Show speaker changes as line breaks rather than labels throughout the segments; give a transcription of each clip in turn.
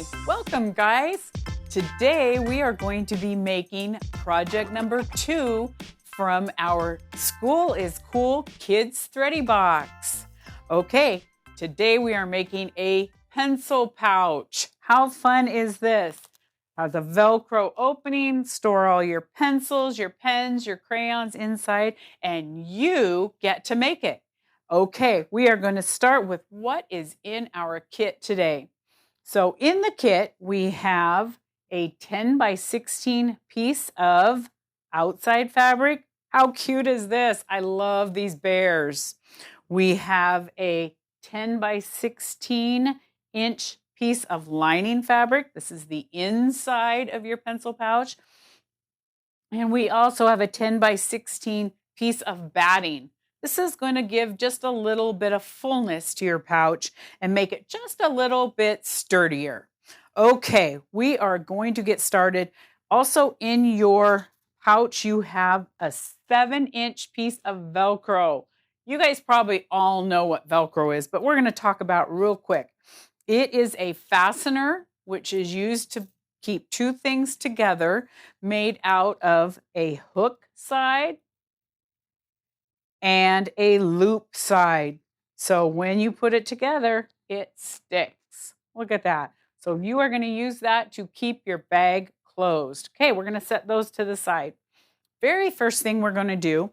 Hi, welcome guys. Today we are going to be making project number 2 from our School is Cool Kids Thready box. Okay, today we are making a pencil pouch. How fun is this? Has a Velcro opening, store all your pencils, your pens, your crayons inside, and you get to make it. Okay, we are going to start with what is in our kit today. So in the kit, we have a 10 by 16 piece of outside fabric. How cute is this? I love these bears. We have a 10 by 16 inch piece of lining fabric. This is the inside of your pencil pouch. And we also have a 10 by 16 piece of batting. This is going to give just a little bit of fullness to your pouch and make it just a little bit sturdier. Okay, we are going to get started. Also in your pouch, you have a 7-inch piece of Velcro. You guys probably all know what Velcro is, but we're going to talk about real quick. It is a fastener which is used to keep two things together, made out of a hook side and a loop side. So when you put it together, it sticks. Look at that. So you are going to use that to keep your bag closed. Okay, we're going to set those to the side. Very first thing we're going to do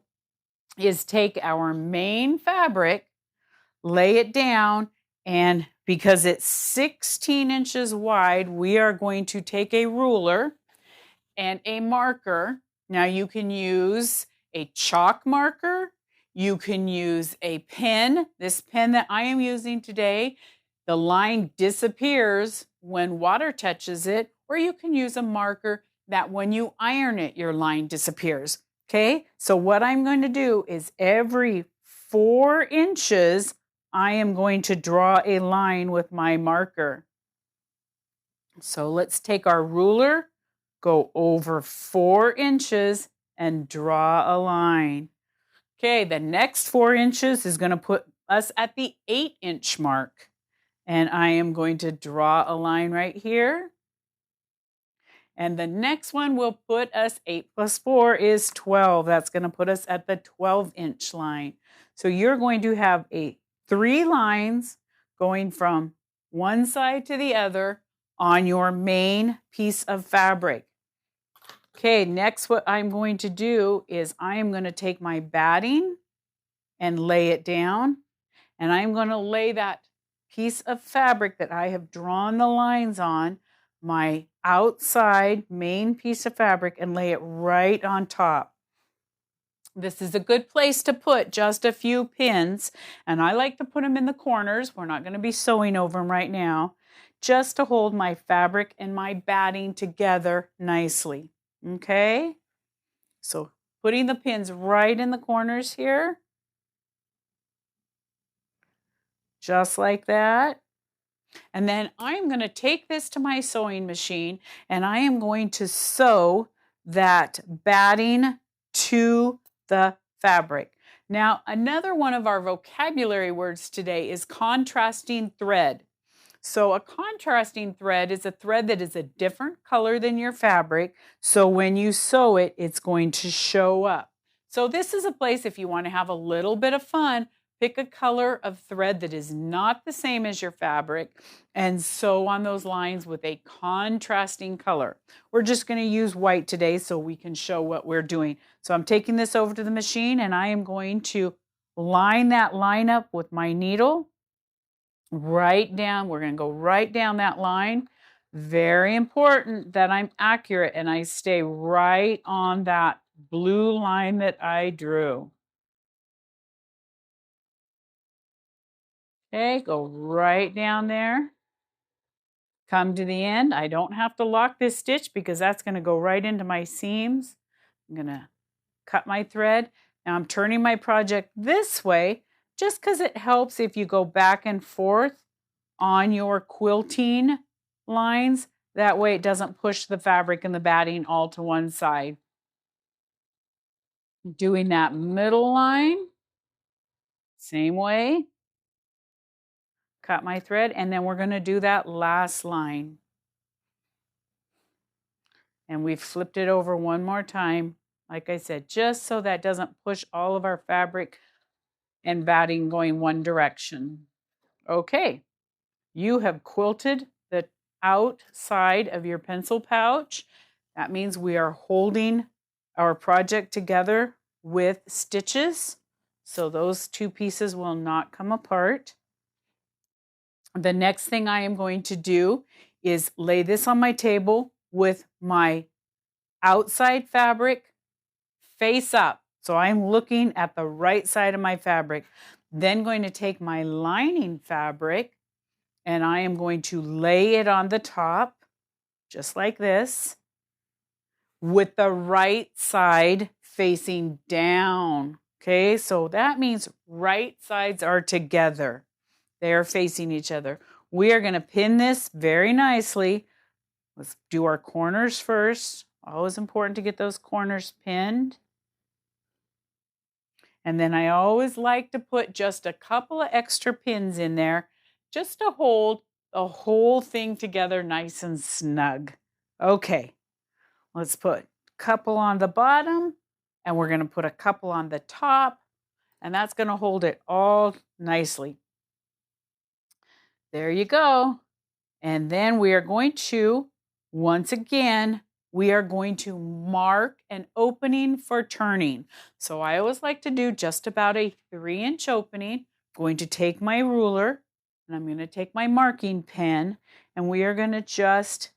is take our main fabric, lay it down, and because it's 16 inches wide, we are going to take a ruler and a marker. Now you can use a chalk marker. You can use a pen. This pen that I am using today, the line disappears when water touches it, or you can use a marker that when you iron it, your line disappears. Okay, so what I'm going to do is every 4 inches, I am going to draw a line with my marker. So let's take our ruler, go over 4 inches and draw a line. Okay, the next 4 inches is going to put us at the 8-inch mark. And I am going to draw a line right here. And the next one will put us 8 plus 4 is 12. That's going to put us at the 12-inch line. So you're going to have 3 lines going from one side to the other on your main piece of fabric. Okay, next what I'm going to do is I am going to take my batting and lay it down. And I'm going to lay that piece of fabric that I have drawn the lines on, my outside main piece of fabric, and lay it right on top. This is a good place to put just a few pins, and I like to put them in the corners. We're not going to be sewing over them right now, just to hold my fabric and my batting together nicely. Okay? So putting the pins right in the corners here, just like that. And then I'm going to take this to my sewing machine and I am going to sew that batting to the fabric. Now, another one of our vocabulary words today is contrasting thread. So a contrasting thread is a thread that is a different color than your fabric. So when you sew it, it's going to show up. So this is a place if you want to have a little bit of fun, pick a color of thread that is not the same as your fabric and sew on those lines with a contrasting color. We're just going to use white today so we can show what we're doing. So I'm taking this over to the machine and I am going to line that line up with my needle right down. We're going to go right down that line. Very important that I'm accurate and I stay right on that blue line that I drew. Okay, go right down there. Come to the end. I don't have to lock this stitch because that's going to go right into my seams. I'm going to cut my thread. Now I'm turning my project this way just because it helps if you go back and forth on your quilting lines. That way it doesn't push the fabric and the batting all to one side. Doing that middle line, same way. Cut my thread, and then we're going to do that last line. And we've flipped it over one more time, like I said, just so that doesn't push all of our fabric and batting going one direction. Okay, you have quilted the outside of your pencil pouch. That means we are holding our project together with stitches, so those two pieces will not come apart. The next thing I am going to do is lay this on my table with my outside fabric face up. So I'm looking at the right side of my fabric. Then going to take my lining fabric and I am going to lay it on the top, just like this, with the right side facing down. Okay, so that means right sides are together. They are facing each other. We are going to pin this very nicely. Let's do our corners first. Always important to get those corners pinned. And then I always like to put just a couple of extra pins in there just to hold the whole thing together nice and snug. Okay, let's put a couple on the bottom and we're going to put a couple on the top, and that's going to hold it all nicely. There you go. And then we are going to, once again, we are going to mark an opening for turning. So I always like to do just about a 3-inch opening. I'm going to take my ruler and I'm going to take my marking pen and we are going to just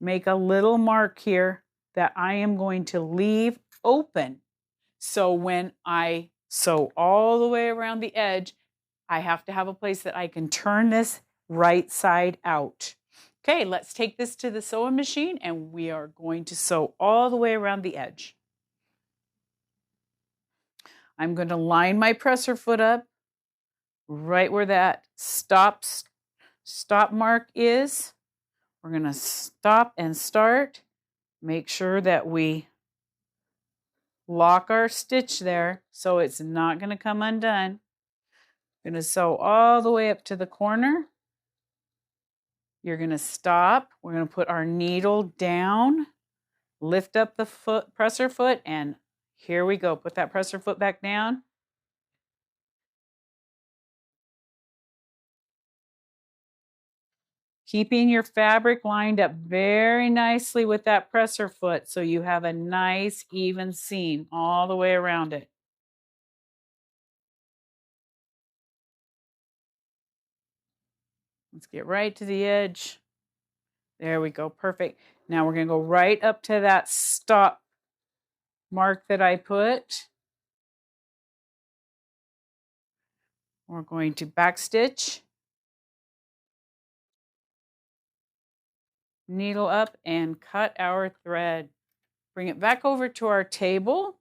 make a little mark here that I am going to leave open. So when I sew all the way around the edge, I have to have a place that I can turn this right side out. Okay, let's take this to the sewing machine and we are going to sew all the way around the edge. I'm going to line my presser foot up right where that stop mark is. We're going to stop and start. Make sure that we lock our stitch there so it's not going to come undone. I'm going to sew all the way up to the corner. You're going to stop. We're going to put our needle down, lift up the presser foot, and here we go. Put that presser foot back down. Keeping your fabric lined up very nicely with that presser foot so you have a nice even seam all the way around it. Let's get right to the edge. There we go, perfect. Now we're going to go right up to that stop mark that I put. We're going to backstitch, needle up, and cut our thread. Bring it back over to our table,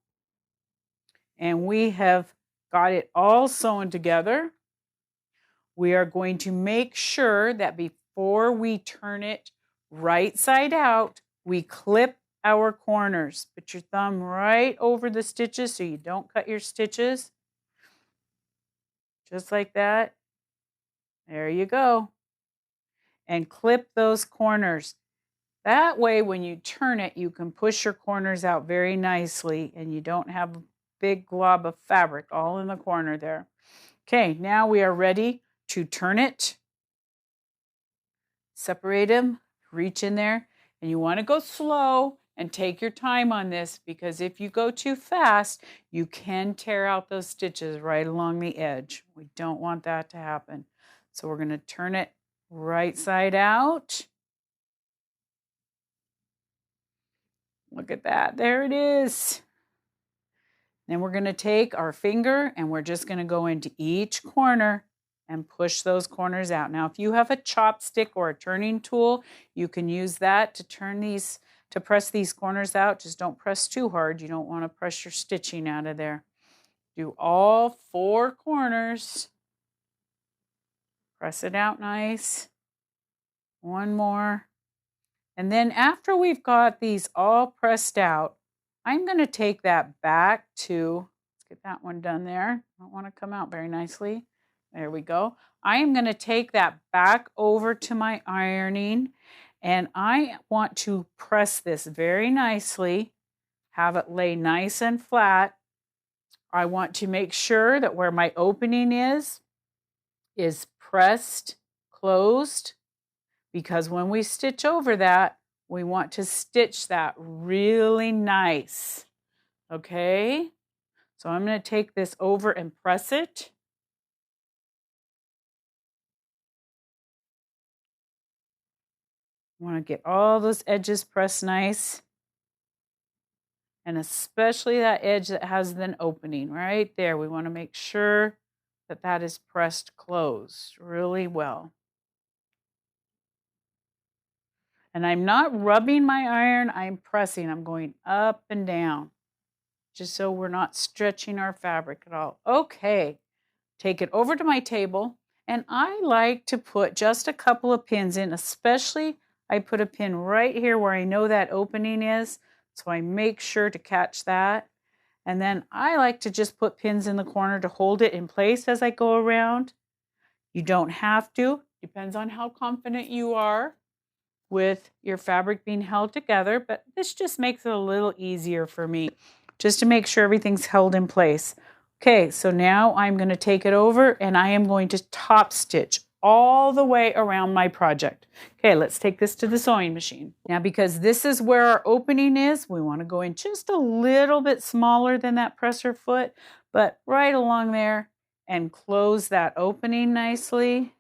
and we have got it all sewn together. We are going to make sure that before we turn it right side out, we clip our corners. Put your thumb right over the stitches so you don't cut your stitches. Just like that. There you go. And clip those corners. That way, when you turn it, you can push your corners out very nicely and you don't have a big glob of fabric all in the corner there. Okay, now we are ready to turn it. Separate them, reach in there, and you want to go slow and take your time on this because if you go too fast, you can tear out those stitches right along the edge. We don't want that to happen. So we're going to turn it right side out. Look at that. There it is. Then we're going to take our finger and we're just going to go into each corner and push those corners out. Now, if you have a chopstick or a turning tool, you can use that to turn these, to press these corners out. Just don't press too hard. You don't want to press your stitching out of there. Do all 4 corners. Press it out nice. One more. And then after we've got these all pressed out, I'm going to take that back to, let's get that one done there. I don't want to come out very nicely. There we go. I am going to take that back over to my ironing And I want to press this very nicely, have it lay nice and flat. I want to make sure that where my opening is pressed closed, because when we stitch over that, we want to stitch that really nice. Okay? So I'm going to take this over and press it. I want to get all those edges pressed nice. And especially that edge that has an opening right there. We want to make sure that that is pressed closed really well. And I'm not rubbing my iron, I'm pressing. I'm going up and down, just so we're not stretching our fabric at all. Okay, take it over to my table. And I like to put just a couple of pins in, especially I put a pin right here where I know that opening is. So I make sure to catch that. And then I like to just put pins in the corner to hold it in place as I go around. You don't have to, depends on how confident you are with your fabric being held together, but this just makes it a little easier for me, just to make sure everything's held in place. Okay, so now I'm going to take it over and I am going to top stitch all the way around my project. Okay, let's take this to the sewing machine. Now, because this is where our opening is, we want to go in just a little bit smaller than that presser foot, but right along there and close that opening nicely.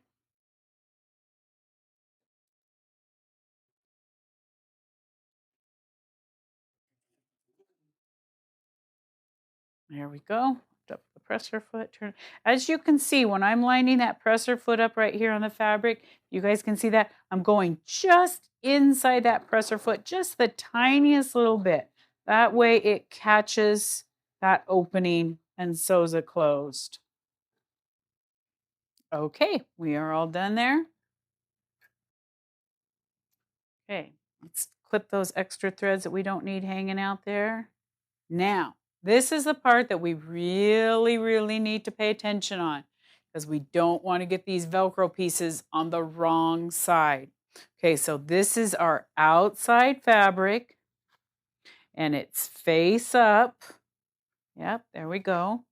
There we go. Up the presser foot. Turn. As you can see, when I'm lining that presser foot up right here on the fabric, you guys can see that I'm going just inside that presser foot, just the tiniest little bit. That way it catches that opening and sews it closed. Okay, we are all done there. Okay, let's clip those extra threads that we don't need hanging out there. Now, this is the part that we really need to pay attention on, because we don't want to get these Velcro pieces on the wrong side. Okay, so this is our outside fabric and it's face up. Yep, there we go.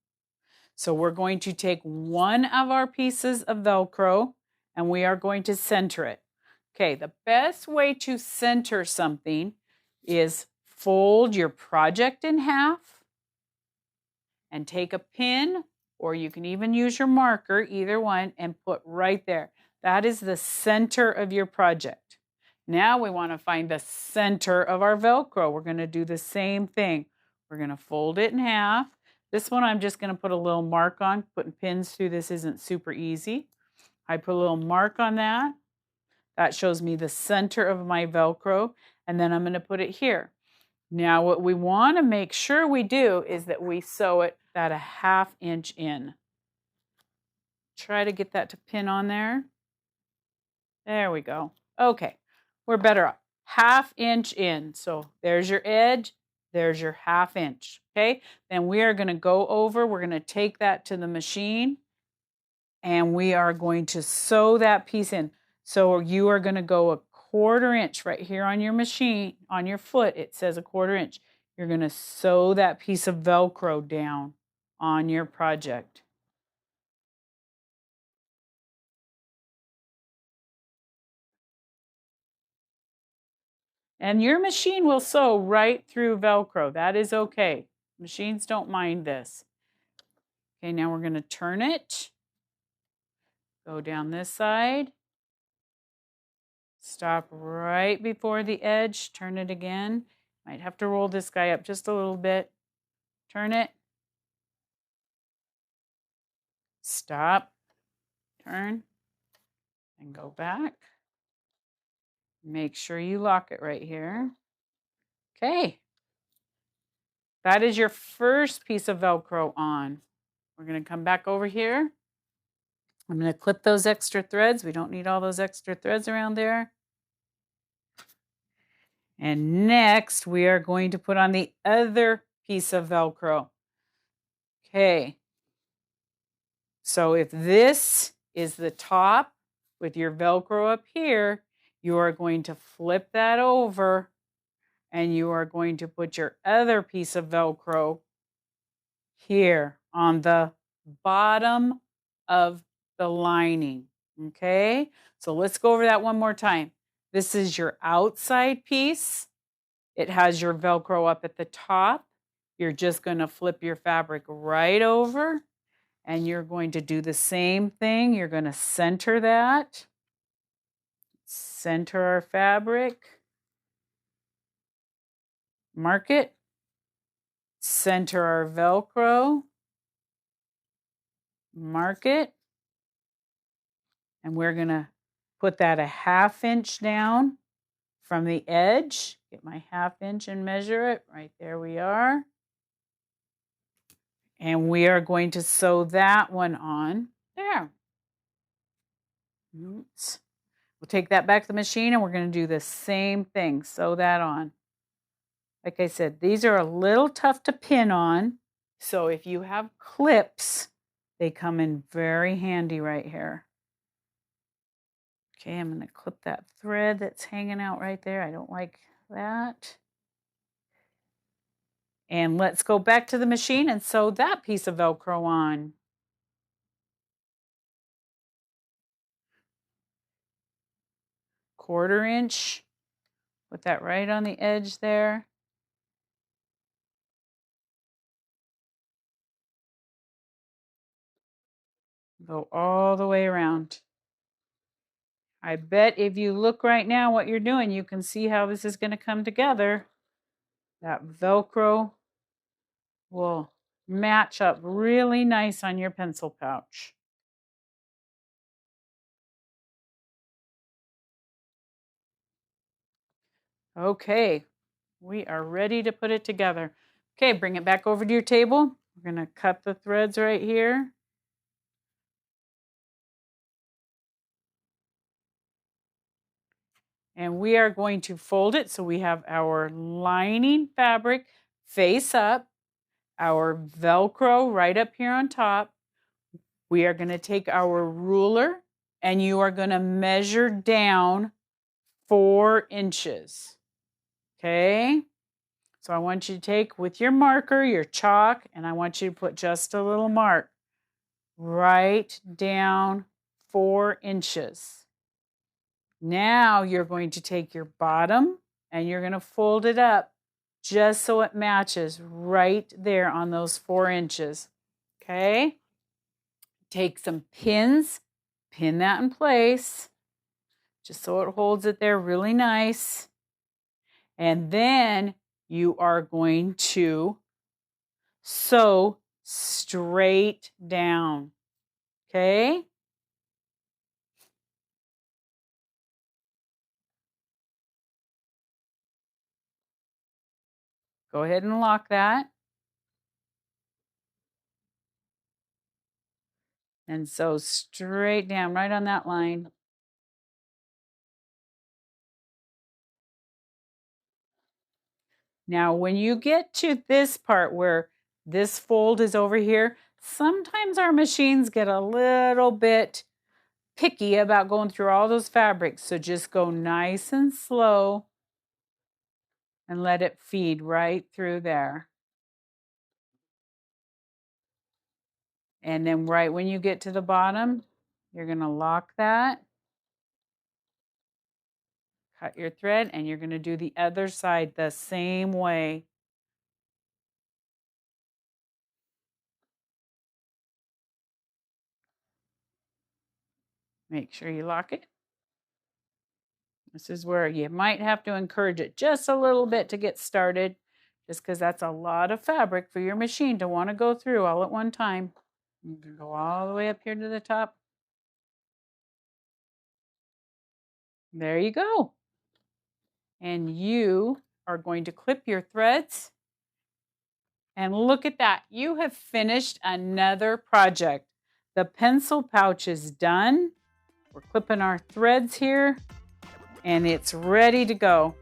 So we're going to take one of our pieces of Velcro and we are going to center it. Okay, the best way to center something is fold your project in half and take a pin, or you can even use your marker, either one, and put right there. That is the center of your project. Now we want to find the center of our Velcro. We're going to do the same thing. We're going to fold it in half. This one I'm just going to put a little mark on. Putting pins through this isn't super easy. I put a little mark on that. That shows me the center of my Velcro. And then I'm going to put it here. Now what we want to make sure we do is that we sew it at a 1/2 inch in. Try to get that to pin on there. There we go. Okay, we're better off. 1/2 inch in. So there's your edge, there's your 1/2 inch. Okay, then we are going to go over, we're going to take that to the machine and we are going to sew that piece in. So you are going to go a 1/4 inch right here on your machine, on your foot, it says a 1/4 inch. You're going to sew that piece of Velcro down on your project. And your machine will sew right through Velcro. That is okay. Machines don't mind this. Okay, now we're going to turn it. Go down this side. Stop right before the edge. Turn it again. Might have to roll this guy up just a little bit. Turn it. Stop. Turn. And go back. Make sure you lock it right here. Okay. That is your first piece of Velcro on. We're going to come back over here. I'm going to clip those extra threads. We don't need all those extra threads around there. And next, we are going to put on the other piece of Velcro. Okay. So if this is the top with your Velcro up here, You are going to flip that over and you are going to put your other piece of Velcro here on the bottom of the lining. Okay, so let's go over that one more time. This is your outside piece. It has your Velcro up at the top. You're just going to flip your fabric right over and you're going to do the same thing. You're going to center that. Center our fabric. Mark it. Center our Velcro. Mark it. And we're going to put that a 1/2 inch down from the edge. Get my 1/2 inch and measure it. Right there we are. And we are going to sew that one on there. Oops. We'll take that back to the machine and we're going to do the same thing. Sew that on. Like I said, these are a little tough to pin on. So if you have clips, they come in very handy right here. Okay, I'm going to clip that thread that's hanging out right there. I don't like that. And let's go back to the machine and sew that piece of Velcro on. Quarter inch. Put that right on the edge there. Go all the way around. I bet if you look right now what you're doing, you can see how this is going to come together. That Velcro will match up really nice on your pencil pouch. Okay, we are ready to put it together. Okay, bring it back over to your table. We're going to cut the threads right here. And we are going to fold it so we have our lining fabric face up, our Velcro right up here on top. We are going to take our ruler and you are going to measure down 4 inches. Okay? So I want you to take with your marker, your chalk, and I want you to put just a little mark right down 4 inches. Now you're going to take your bottom and you're going to fold it up just so it matches right there on those 4 inches. Okay? Take some pins, pin that in place, just so it holds it there really nice. And then you are going to sew straight down. Okay? Go ahead and lock that. And sew straight down right on that line. Now, when you get to this part where this fold is over here, sometimes our machines get a little bit picky about going through all those fabrics. So just go nice and slow and let it feed right through there. And then right when you get to the bottom, you're going to lock that. Cut your thread and you're going to do the other side the same way. Make sure you lock it. This is where you might have to encourage it just a little bit to get started, just because that's a lot of fabric for your machine to want to go through all at one time. You can go all the way up here to the top. There you go. And you are going to clip your threads. And look at that. You have finished another project. The pencil pouch is done. We're clipping our threads here. And it's ready to go.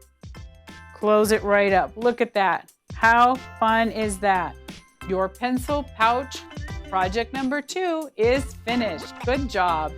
Close it right up. Look at that. How fun is that? Your pencil pouch project number 2 is finished. Good job.